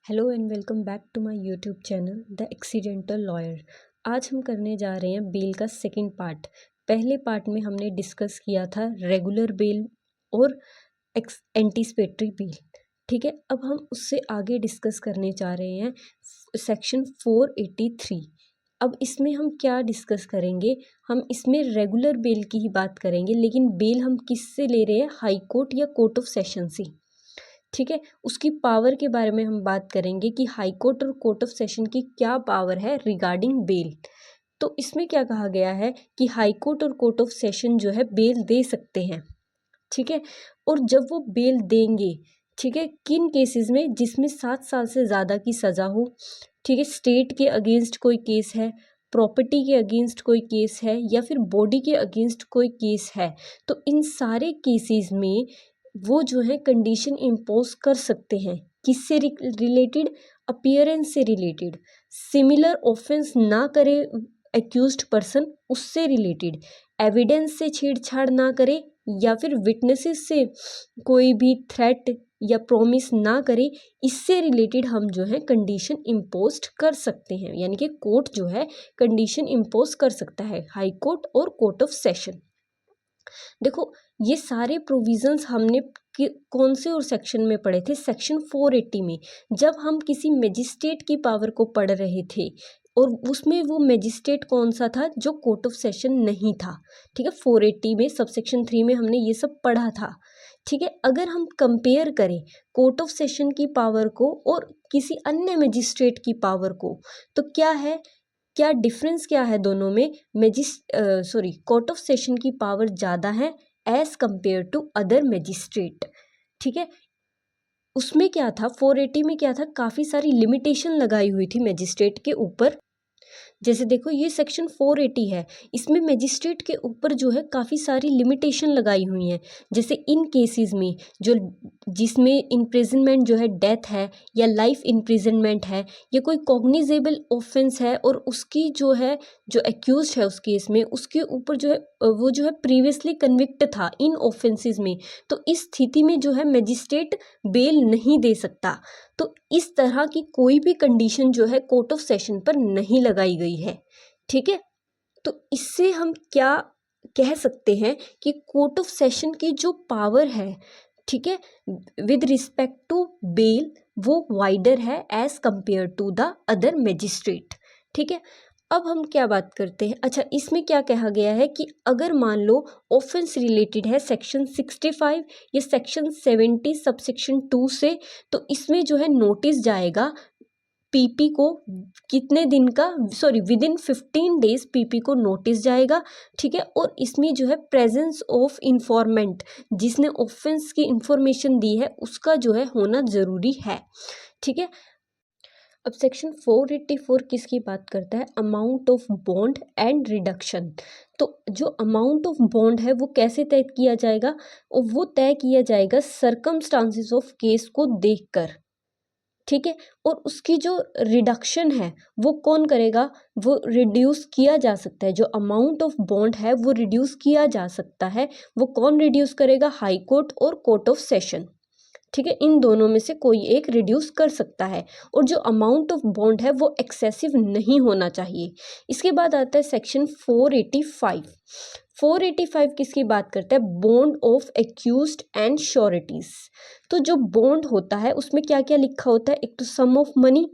Hello and welcome back to my YouTube channel the accidental lawyer. आज हम करने जा रहे हैं बेल का सेकंड पार्ट। पहले पार्ट में हमने डिस्कस किया था रेगुलर बेल और एंटीसिपेटरी बेल। ठीक है, अब हम उससे आगे डिस्कस करने जा रहे हैं सेक्शन 483। अब इसमें हम क्या डिस्कस करेंगे, हम इसमें रेगुलर बेल की ही बात करेंगे, लेकिन बेल हम किससे ले रहे हैं, हाई कोर्ट या कोर्ट ऑफ सेशन से। ठीक है, उसकी पावर के बारे में हम बात करेंगे कि हाई कोर्ट और कोर्ट ऑफ सेशन की क्या पावर है रिगार्डिंग बेल। तो इसमें क्या कहा गया है कि हाई कोर्ट और कोर्ट ऑफ सेशन जो है बेल दे सकते हैं। ठीक है, और जब वो बेल देंगे, ठीक है, किन केसेस में, जिसमें 7 साल से ज़्यादा की सज़ा हो, ठीक है, स्टेट के अगेंस्ट कोई केस है, प्रॉपर्टी के अगेंस्ट कोई केस है, या फिर बॉडी के अगेंस्ट कोई केस है, तो इन सारे केसेस में वो जो है कंडीशन इम्पोज कर सकते हैं। किससे रिलेटेड, अपीयरेंस से रिलेटेड, सिमिलर ऑफेंस ना करे एक्यूज्ड पर्सन, उससे रिलेटेड, एविडेंस से छेड़छाड़ ना करे, या फिर विटनेसेस से कोई भी थ्रेट या प्रॉमिस ना करे, इससे रिलेटेड हम जो है कंडीशन इम्पोज कर सकते हैं। यानी कि कोर्ट जो है कंडीशन इम्पोज कर सकता है, हाई कोर्ट और कोर्ट ऑफ सेशन। देखो, ये सारे प्रोविजंस हमने कौन से और सेक्शन में पढ़े थे, सेक्शन 480 में, जब हम किसी मजिस्ट्रेट की पावर को पढ़ रहे थे, और उसमें वो मजिस्ट्रेट कौन सा था, जो कोर्ट ऑफ सेशन नहीं था। ठीक है, 480 में सबसेक्शन 3 में हमने ये सब पढ़ा था। ठीक है, अगर हम कंपेयर करें कोर्ट ऑफ सेशन की पावर को और किसी अन्य मजिस्ट्रेट की पावर को, तो क्या है, क्या डिफरेंस क्या है दोनों में। कोर्ट ऑफ सेशन की पावर ज़्यादा है as compare to other magistrate. ठीक है, उसमें क्या था, 480 में क्या था, काफ़ी सारी लिमिटेशन लगाई हुई थी मजिस्ट्रेट के ऊपर। जैसे देखो, ये सेक्शन 480 है, इसमें मजिस्ट्रेट के ऊपर जो है काफ़ी सारी लिमिटेशन लगाई हुई हैं। जैसे इन केसेस में जो, जिसमें इम्प्रिजनमेंट जो है डेथ है, या लाइफ इम्प्रिजनमेंट है, या कोई कॉग्निजेबल ऑफेंस है, और उसकी जो है, जो एक्यूज है उस केस में, उसके ऊपर जो है वो जो है प्रीवियसली कन्विक्ट था इन ऑफेंसेस में, तो इस स्थिति में जो है मजिस्ट्रेट बेल नहीं दे सकता। तो इस तरह की कोई भी कंडीशन जो है कोर्ट ऑफ सेशन पर नहीं लगाई गई है। ठीक है, तो इससे हम क्या कह सकते हैं कि कोर्ट ऑफ सेशन की जो पावर है, ठीक है, विद रिस्पेक्ट टू बेल, वो वाइडर है as compare to the other magistrate. ठीक है, अब हम क्या बात करते हैं, अच्छा, इसमें क्या कहा गया है कि अगर मान लो ऑफेंस रिलेटेड है सेक्शन 65 या सेक्शन 70 सबसेक्शन 2 से, तो इसमें जो है नोटिस जाएगा पीपी को, कितने दिन का, sorry, with in 15 days PP को नोटिस जाएगा। ठीक है, और इसमें जो है प्रेजेंस ऑफ इंफॉर्मेंट, जिसने ऑफेंस की इंफॉर्मेशन दी है, उसका जो है होना ज़रूरी है। ठीक है, अब सेक्शन 484 किसकी बात करता है, amount of bond and reduction. तो जो अमाउंट ऑफ बॉन्ड है वो कैसे तय किया जाएगा, और वो तय किया जाएगा सर्कमस्टांसिस ऑफ केस को देखकर। ठीक है, और उसकी जो रिडक्शन है वो कौन करेगा, वो रिड्यूस किया जा सकता है, जो अमाउंट ऑफ बॉन्ड है वो रिड्यूस किया जा सकता है, वो कौन रिड्यूस करेगा, हाई कोर्ट और कोर्ट ऑफ सेशन। ठीक है, इन दोनों में से कोई एक रिड्यूस कर सकता है, और जो अमाउंट ऑफ बॉन्ड है वो एक्सेसिव नहीं होना चाहिए। इसके बाद आता है सेक्शन 485। 485 किसकी बात करता है, bond of accused and sureties. तो जो बॉन्ड होता है उसमें क्या क्या लिखा होता है, एक तो सम ऑफ मनी,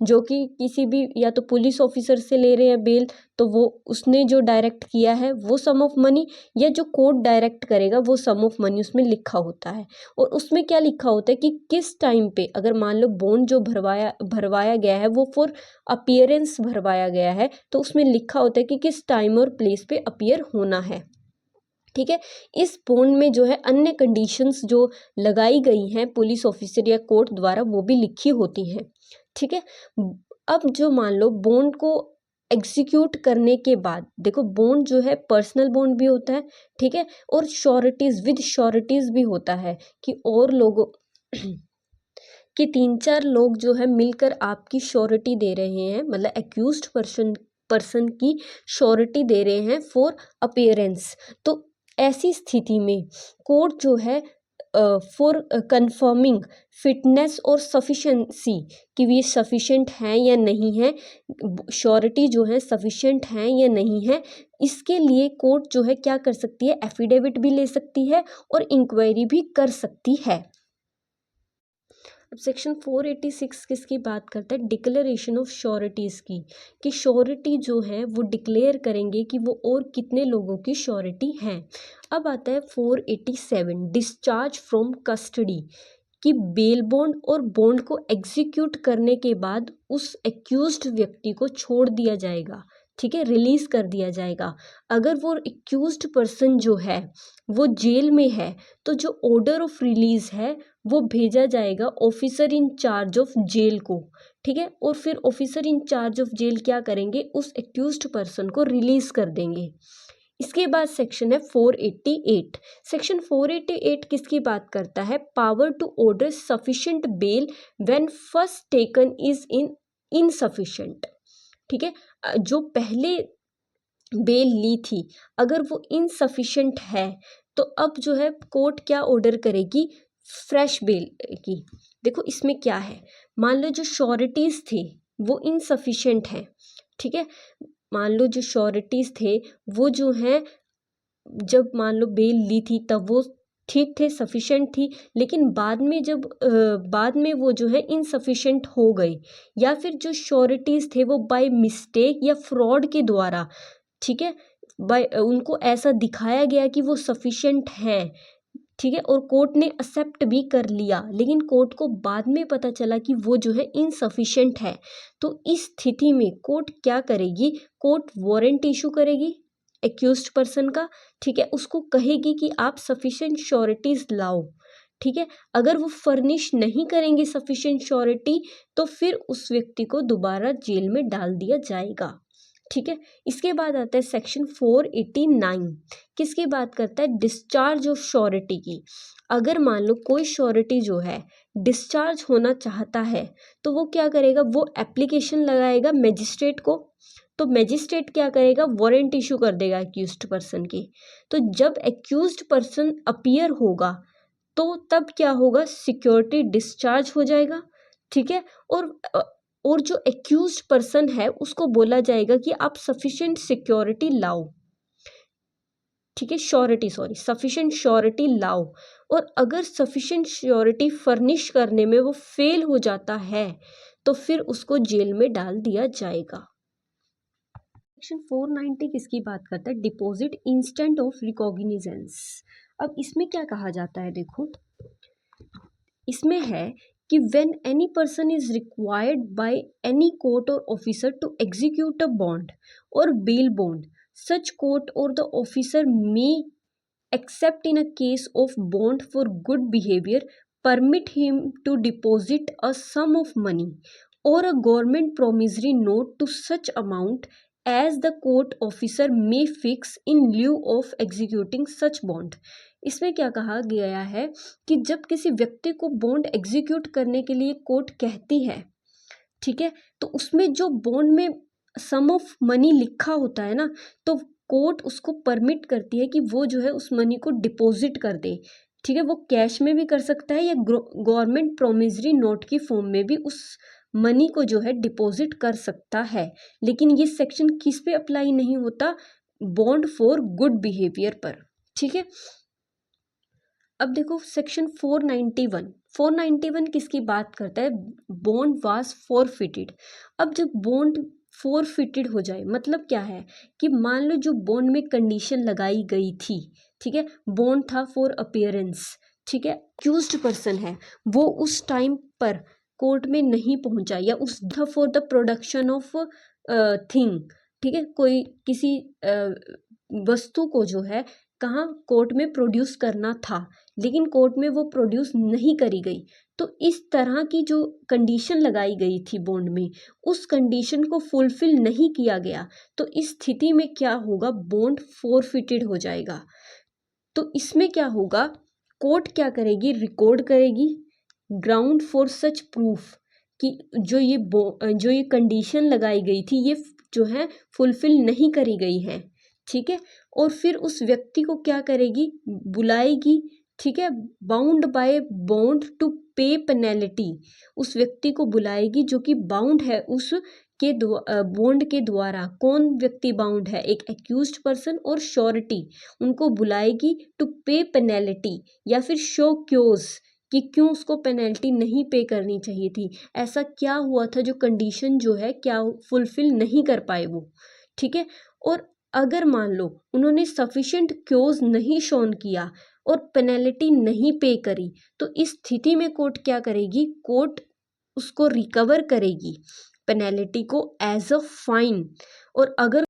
जो कि किसी भी, या तो पुलिस ऑफिसर से ले रहे हैं बेल, तो वो उसने जो डायरेक्ट किया है वो सम ऑफ मनी, या जो कोर्ट डायरेक्ट करेगा वो सम ऑफ मनी उसमें लिखा होता है। और उसमें क्या लिखा होता है कि किस टाइम पे, अगर मान लो बॉन्ड जो भरवाया गया है वो फॉर अपीयरेंस भरवाया गया है, तो उसमें लिखा होता है कि किस टाइम और प्लेस पे अपीयर होना है। ठीक है, इस बॉन्ड में जो है अन्य कंडीशंस जो लगाई गई हैं पुलिस ऑफिसर या कोर्ट द्वारा, वो भी लिखी होती हैं। ठीक है, अब जो मान लो बॉन्ड को एग्जीक्यूट करने के बाद, देखो बॉन्ड जो है पर्सनल बॉन्ड भी होता है, ठीक है, और श्योरिटीज, विद श्योरिटीज भी होता है, कि और लोगों कि 3-4 लोग जो है मिलकर आपकी श्योरिटी दे रहे हैं, मतलब एक्यूज्ड पर्सन की श्योरिटी दे रहे हैं फॉर अपीयरेंस। तो ऐसी स्थिति में कोर्ट जो है फॉर कंफर्मिंग फिटनेस और सफिशेंसी कि ये सफिशेंट हैं या नहीं है, श्योरिटी जो है सफिशेंट हैं या नहीं है, इसके लिए कोर्ट जो है क्या कर सकती है, एफिडेविट भी ले सकती है और इंक्वायरी भी कर सकती है। अब सेक्शन 486 किसकी बात करता है, डिक्लेरेशन ऑफ श्योरिटीज़ की, कि श्योरिटी जो है वो डिक्लेयर करेंगे कि वो और कितने लोगों की श्योरिटी हैं। अब आता है 487 डिस्चार्ज फ्रॉम कस्टडी, कि बेल बॉन्ड और बॉन्ड को एग्जीक्यूट करने के बाद उस एक्यूज्ड व्यक्ति को छोड़ दिया जाएगा, ठीक है, रिलीज कर दिया जाएगा। अगर वो एक्यूज्ड पर्सन जो है वो जेल में है तो जो ऑर्डर ऑफ रिलीज है वो भेजा जाएगा officer in charge of jail को, ठीक है, और फिर officer in charge of jail क्या करेंगे, उस एक्यूज्ड पर्सन को रिलीज कर देंगे। इसके बाद सेक्शन है 488। सेक्शन 488 किसकी बात करता है, power to order sufficient bail when first taken is insufficient, ठीक है, जो पहले बेल ली थी अगर वो इनसफिशिएंट है तो अब जो है कोर्ट क्या ऑर्डर करेगी, फ्रेश बेल की। देखो इसमें क्या है, मान लो जो श्योरिटीज थे वो इनसफिशिएंट है, ठीक है, मान लो जो श्योरिटीज थे वो जो हैं जब मान लो बेल ली थी तब वो ठीक थे, सफिशिएंट थी, लेकिन बाद में जब बाद में वो जो है इनसफिशिएंट हो गई, या फिर जो श्योरिटीज थे वो बाय मिस्टेक या फ्रॉड के द्वारा, ठीक है, बाय उनको ऐसा दिखाया गया कि वो सफिशिएंट हैं, ठीक है, और कोर्ट ने एक्सेप्ट भी कर लिया, लेकिन कोर्ट को बाद में पता चला कि वो जो है इनसफिशिएंट है, तो इस स्थिति में कोर्ट क्या करेगी, कोर्ट वारंट इशू करेगी एक्यूज्ड पर्सन का, ठीक है, उसको कहेगी कि आप सफिशिएंट श्योरिटीज लाओ, ठीक है, अगर वो फर्निश नहीं करेंगे सफिशिएंट श्योरिटी तो फिर उस व्यक्ति को दोबारा जेल में डाल दिया जाएगा, ठीक है। इसके बाद आता है सेक्शन 489, किसकी बात करता है, डिस्चार्ज ऑफ श्योरिटी की। अगर मान लो कोई श्योरिटी जो है डिस्चार्ज होना चाहता है तो वो क्या करेगा, वो एप्लीकेशन लगाएगा मजिस्ट्रेट को, तो मजिस्ट्रेट क्या करेगा, वारंट इशू कर देगा एक्यूज्ड पर्सन की। तो जब एक्यूज्ड पर्सन अपीयर होगा तो तब क्या होगा, सिक्योरिटी डिस्चार्ज हो जाएगा, ठीक है, और जो एक्यूज्ड पर्सन है उसको बोला जाएगा कि आप सफिशिएंट सिक्योरिटी लाओ, ठीक है, सफिशिएंट श्योरिटी लाओ, और अगर सफिशिएंट श्योरिटी फर्निश करने में वो फेल हो जाता है तो फिर उसको जेल में डाल दिया जाएगा। सेक्शन 490 किसकी बात करता है, डिपॉजिट इंस्टेंट ऑफ रिकॉग्निजेंस। अब इसमें क्या कहा जाता है, देखो इसमें है कि when any person is required by any court or officer to execute a bond or bail bond, such court or the officer may, except in a case of bond for good behavior, permit him to deposit a sum of money or a government promissory note to such amount as the court officer may fix in lieu of executing such bond। इसमें क्या कहा गया है कि जब किसी व्यक्ति को बॉन्ड एग्जीक्यूट करने के लिए कोर्ट कहती है, ठीक है, तो उसमें जो बॉन्ड में सम ऑफ मनी लिखा होता है ना, तो कोर्ट उसको परमिट करती है कि वो जो है उस मनी को डिपॉजिट कर दे, ठीक है, वो कैश में भी कर सकता है या गवर्नमेंट प्रोमिसरी नोट की फॉर्म में भी उस मनी को जो है डिपॉजिट कर सकता है। लेकिन ये सेक्शन किस पे अप्लाई नहीं होता, बॉन्ड फॉर गुड बिहेवियर पर, ठीक है। अब देखो सेक्शन 491 किसकी बात करता है, बॉन्ड वाज फॉरफिटेड। अब जब बॉन्ड फॉरफिटेड हो जाए मतलब क्या है कि मान लो जो बॉन्ड में कंडीशन लगाई गई थी, ठीक है, बॉन्ड था फॉर अपीयरेंस, ठीक है, अक्यूज्ड पर्सन है वो उस टाइम पर कोर्ट में नहीं पहुंचा, या उस for the production of thing, ठीक है, कोई किसी वस्तु को जो है कहाँ कोर्ट में प्रोड्यूस करना था लेकिन कोर्ट में वो प्रोड्यूस नहीं करी गई, तो इस तरह की जो कंडीशन लगाई गई थी बॉन्ड में उस कंडीशन को फुलफिल नहीं किया गया, तो इस स्थिति में क्या होगा, बॉन्ड फॉरफिटेड हो जाएगा। तो इसमें क्या होगा, कोर्ट क्या करेगी, रिकॉर्ड करेगी ग्राउंड फॉर सच प्रूफ कि जो ये कंडीशन लगाई गई थी ये जो है फुलफिल नहीं करी गई है, ठीक है, और फिर उस व्यक्ति को क्या करेगी, बुलाएगी ठीक है, बाउंड बाय बॉन्ड टू पे पेनल्टी, उस व्यक्ति को बुलाएगी जो कि बाउंड है उस के बॉन्ड के द्वारा। कौन व्यक्ति बाउंड है? एक एक्यूज्ड पर्सन और श्योरिटी, उनको बुलाएगी टू पे पेनल्टी या फिर शो क्योज कि क्यों उसको पेनल्टी नहीं पे करनी चाहिए थी, ऐसा क्या हुआ था जो कंडीशन जो है क्या फुलफिल नहीं कर पाए वो। ठीक है, और अगर मान लो उन्होंने सफिशिएंट क्योज नहीं शोन किया और पेनल्टी नहीं पे करी, तो इस स्थिति में कोर्ट क्या करेगी? कोर्ट उसको रिकवर करेगी पेनल्टी को एज अ फाइन। और अगर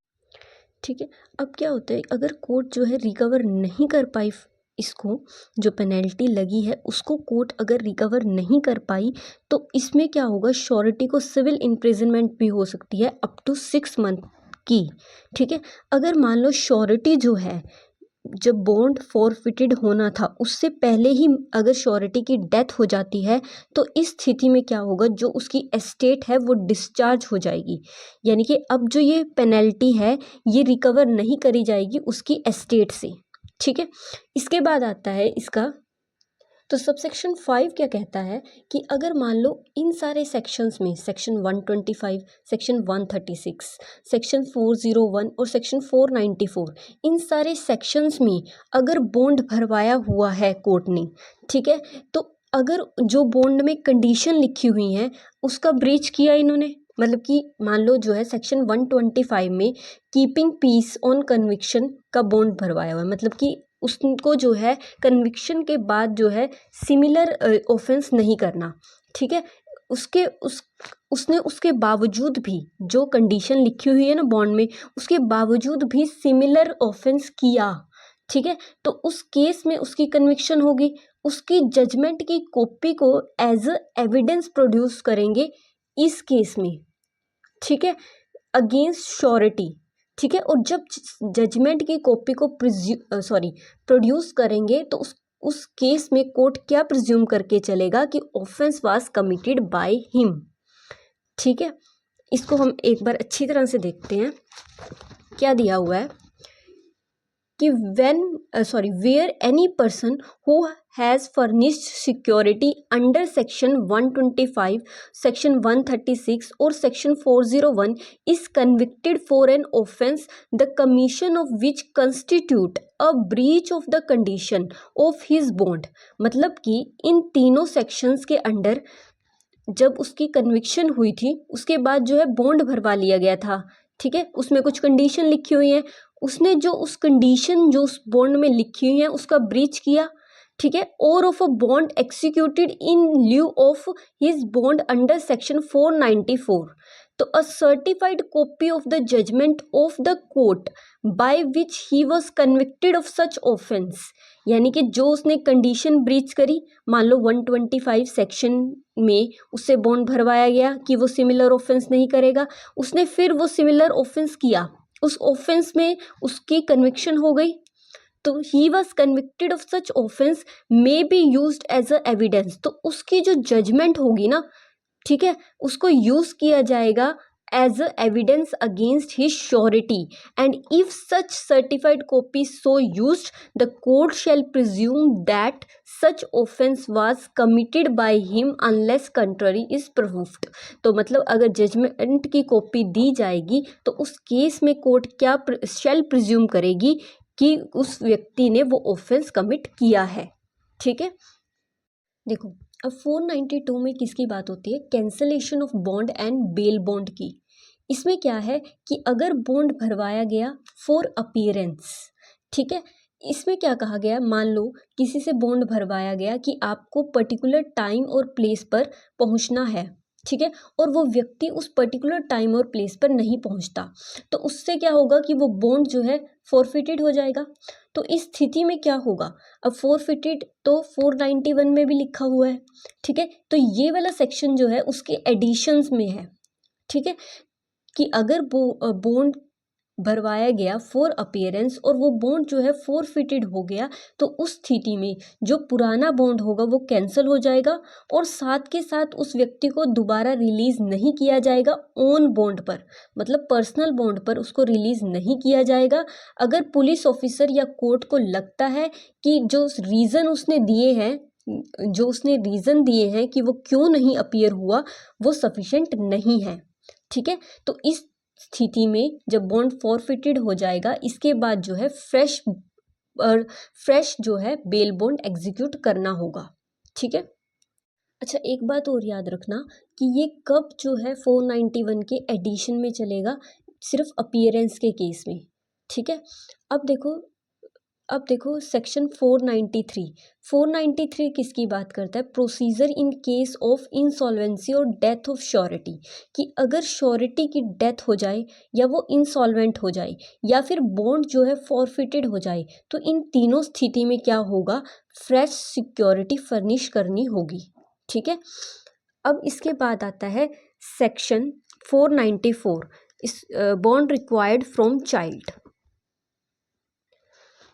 ठीक है, अब क्या होता है, अगर कोर्ट जो है रिकवर नहीं कर पाई इसको, जो पेनल्टी लगी है उसको कोर्ट अगर रिकवर नहीं कर पाई, तो इसमें क्या होगा? श्योरिटी को सिविल इम्प्रिजनमेंट भी हो सकती है अप टू 6 मंथ की। ठीक है, अगर मान लो श्योरिटी जो है, जब बॉन्ड फॉरफिटेड होना था उससे पहले ही अगर श्योरिटी की डेथ हो जाती है, तो इस स्थिति में क्या होगा? जो उसकी एस्टेट है वो डिस्चार्ज हो जाएगी, यानी कि अब जो ये पेनल्टी है ये रिकवर नहीं करी जाएगी उसकी एस्टेट से। ठीक है, इसके बाद आता है इसका, तो सबसेक्शन 5 क्या कहता है कि अगर मान लो इन सारे सेक्शंस में सेक्शन 125, सेक्शन 136, सेक्शन 401 और सेक्शन 494, इन सारे सेक्शंस में अगर बॉन्ड भरवाया हुआ है कोर्ट ने, ठीक है, तो अगर जो बॉन्ड में कंडीशन लिखी हुई हैं उसका ब्रीच किया इन्होंने, मतलब कि मान लो जो है सेक्शन 125 में कीपिंग पीस ऑन कन्विक्शन का बॉन्ड भरवाया हुआ है, मतलब कि उसको जो है कन्विक्शन के बाद जो है सिमिलर ऑफेंस नहीं करना। ठीक है, उसने उसके बावजूद भी जो कंडीशन लिखी हुई है ना बॉन्ड में, उसके बावजूद भी सिमिलर ऑफेंस किया, ठीक है, तो उस केस में उसकी कन्विक्शन होगी। उसकी जजमेंट की कॉपी को एज एविडेंस प्रोड्यूस करेंगे इस केस में, ठीक है, अगेंस्ट श्योरिटी। ठीक है, और जब जजमेंट की कॉपी को प्रोड्यूस करेंगे तो उस केस में कोर्ट क्या प्रिज्यूम करके चलेगा कि offence was committed by him. ठीक है, इसको हम एक बार अच्छी तरह से देखते हैं क्या दिया हुआ है कि where any person who has furnished security under section 125, section 136 और section 401 is convicted for an offence the commission of which constitute a breach of the condition of his bond. मतलब कि इन तीनों सेक्शंस के अंडर जब उसकी conviction हुई थी उसके बाद जो है बॉन्ड भरवा लिया गया था, ठीक है, उसमें कुछ कंडीशन लिखी हुई है, उसने जो उस कंडीशन जो उस बॉन्ड में लिखी हुई है उसका ब्रीच किया, ठीक है, और of a bond executed in lieu of his bond under section 494, तो a certified copy of the judgement of the court by which he was convicted of such offence, यानी कि जो उसने कंडीशन ब्रीच करी, मान लो 125 सेक्शन में उससे bond भरवाया गया कि वो सिमिलर ऑफेंस नहीं करेगा, उसने फिर वो सिमिलर ऑफेंस किया, उस ऑफेंस में उसकी कन्विक्शन हो गई, तो he was convicted of such offence may be used as a evidence, तो उसकी जो जजमेंट होगी ना, ठीक है, उसको यूज किया जाएगा as a evidence against his surety, and if such certified copy so used the court shall presume that such offence was committed by him unless contrary is proved. तो मतलब अगर जजमेंट की कॉपी दी जाएगी तो उस case में court क्या शैल presume करेगी कि उस व्यक्ति ने वो ऑफेंस कमिट किया है। ठीक है, देखो अब 492 में किसकी बात होती है? Cancellation of bond and bail bond की। इसमें क्या है कि अगर बॉन्ड भरवाया गया फॉर अपीयरेंस, ठीक है, इसमें क्या कहा गया, मान लो किसी से बॉन्ड भरवाया गया कि आपको पर्टिकुलर टाइम और प्लेस पर पहुंचना है, ठीक है, और वो व्यक्ति उस पर्टिकुलर टाइम और प्लेस पर नहीं पहुंचता, तो उससे क्या होगा कि वो बॉन्ड जो है फॉरफिटेड हो जाएगा। तो इस स्थिति में क्या होगा, अब फॉरफिटेड तो 491 में भी लिखा हुआ है, ठीक है, तो ये वाला सेक्शन जो है उसके एडिशंस में है, ठीक है, कि अगर बॉन्ड भरवाया गया फॉर अपीयरेंस और वो बॉन्ड जो है फॉरफिटेड हो गया, तो उस स्थिति में जो पुराना बॉन्ड होगा वो कैंसिल हो जाएगा और साथ के साथ उस व्यक्ति को दोबारा रिलीज नहीं किया जाएगा ऑन बॉन्ड पर, मतलब पर्सनल बॉन्ड पर उसको रिलीज नहीं किया जाएगा। अगर पुलिस ऑफिसर या कोर्ट को लगता है कि जो रीज़न उसने दिए हैं कि वो क्यों नहीं अपीयर हुआ वो सफिशेंट नहीं है, ठीक है, तो इस स्थिति में जब बॉन्ड फॉरफिटेड हो जाएगा, इसके बाद जो है फ्रेश जो है बेल बॉन्ड एग्जीक्यूट करना होगा, ठीक है। अच्छा, एक बात और याद रखना कि ये कब जो है 491 के एडिशन में चलेगा, सिर्फ अपीयरेंस के केस में, ठीक है। अब देखो सेक्शन 493 किसकी बात करता है, procedure in case of insolvency और डेथ ऑफ श्योरिटी, कि अगर श्योरिटी की डेथ हो जाए या वो इंसॉल्वेंट हो जाए या फिर बॉन्ड जो है फॉरफिटेड हो जाए, तो इन तीनों स्थिति में क्या होगा, फ्रेश सिक्योरिटी फर्निश करनी होगी, ठीक है। अब इसके बाद आता है सेक्शन 494, इस बॉन्ड रिक्वायर्ड फ्रॉम चाइल्ड।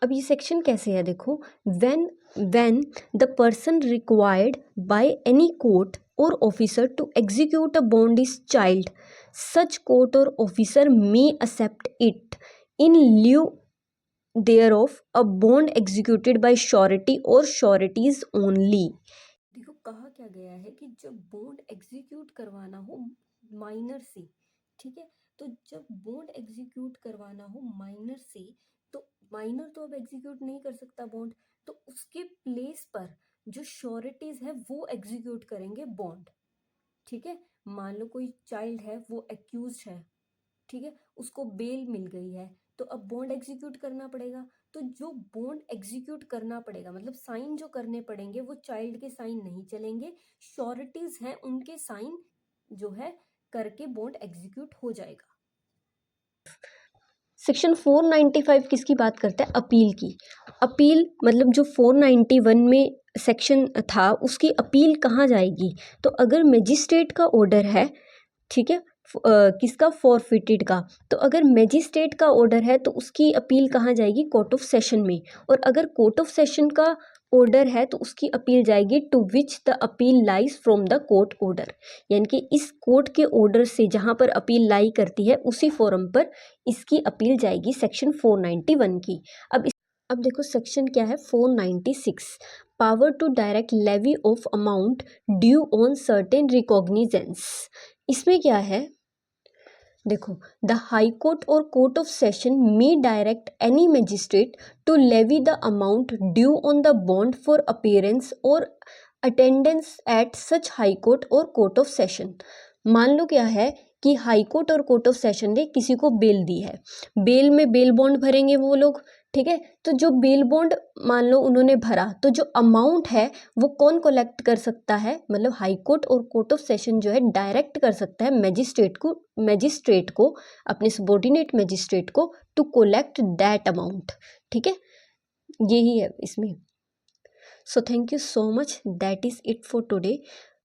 अब ये सेक्शन कैसे है, देखो, when the person required by any court or officer to execute a bond is child, such court or officer may accept it in lieu thereof a bond executed by surety or sureties only। देखो कहा क्या गया है कि जब bond execute करवाना हो minor से, ठीक है, तो जब बॉन्ड एग्जीक्यूट करवाना हो माइनर से, तो माइनर तो अब एग्जीक्यूट नहीं कर सकता बॉन्ड, तो उसके प्लेस पर जो श्योरिटीज है वो एग्जीक्यूट करेंगे बॉन्ड, ठीक है। मान लो कोई चाइल्ड है, वो एक्यूज है, ठीक है, उसको बेल मिल गई है, तो अब बॉन्ड एग्जीक्यूट करना पड़ेगा, तो जो बॉन्ड एग्जीक्यूट करना पड़ेगा मतलब साइन जो करने पड़ेंगे वो चाइल्ड के साइन नहीं चलेंगे, श्योरिटीज हैं उनके साइन जो है करके बॉन्ड एग्जीक्यूट हो जाएगा। सेक्शन 495 किसकी बात करता है, अपील की। अपील मतलब जो 491 में सेक्शन था उसकी अपील कहाँ जाएगी, तो अगर मजिस्ट्रेट का ऑर्डर है, ठीक है, किसका, फॉरफिटेड का, तो अगर मजिस्ट्रेट का ऑर्डर है तो उसकी अपील कहाँ जाएगी, कोर्ट ऑफ सेशन में, और अगर कोर्ट ऑफ सेशन का ऑर्डर है तो उसकी अपील जाएगी to which the appeal lies from the court order, यानी कि इस कोर्ट के ऑर्डर से जहाँ पर अपील लाई करती है उसी फोरम पर इसकी अपील जाएगी सेक्शन 491 की। अब देखो सेक्शन क्या है 496, power to direct levy of amount due on certain recognizance. इसमें क्या है, देखो, द हाई कोर्ट और court of session may direct any magistrate to levy the amount due on the bond for appearance और attendance at such high court और court of session. मान लो क्या है कि हाई कोर्ट और कोर्ट ऑफ सेशन ने किसी को बेल दी है, बेल में बेल बॉन्ड भरेंगे वो लोग, ठीक है, तो जो बेल बॉन्ड मान लो उन्होंने भरा, तो जो अमाउंट है वो कौन कलेक्ट कर सकता है, मतलब हाई कोर्ट और कोर्ट ऑफ सेशन जो है डायरेक्ट कर सकता है मैजिस्ट्रेट को अपने सबॉर्डिनेट मैजिस्ट्रेट को टू कलेक्ट दैट अमाउंट, ठीक है, यही है इसमें। So thank you so much, that is it for today.